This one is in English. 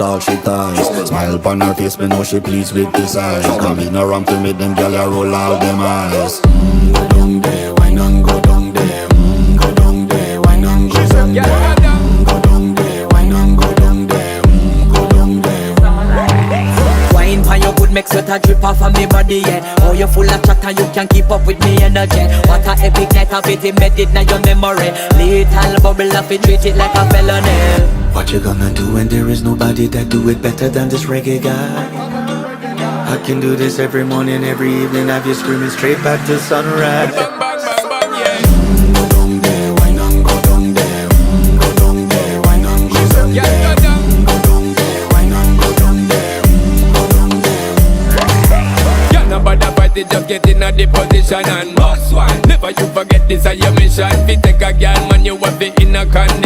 all she ties. Smile upon her face, me know she pleased with this eyes. Come in around to make them gyal a roll out them eyes. Go down there, why not go down there? Go down there, why not go down there? Go down there, why not go down there? Go down there. Wine for your good make sweat a drip off of me body, yeah. Oh, you full of chatter, you can keep up with me energy. What a epic night of it, embedded in your memory. Little bubble of it, treat it like a felony. What you gonna do when there is nobody that do it better than this reggae guy? I can do this every morning, every evening, have you screaming straight back to sunrise. Go down there, why not go down there? Go down there, why not go down there? Go down there, why not go down there? Go down there. Yeah, nobody fight it, just get in a the position and boss one. Never you forget this is your mission. If you take a girl, man, you have it in a condition.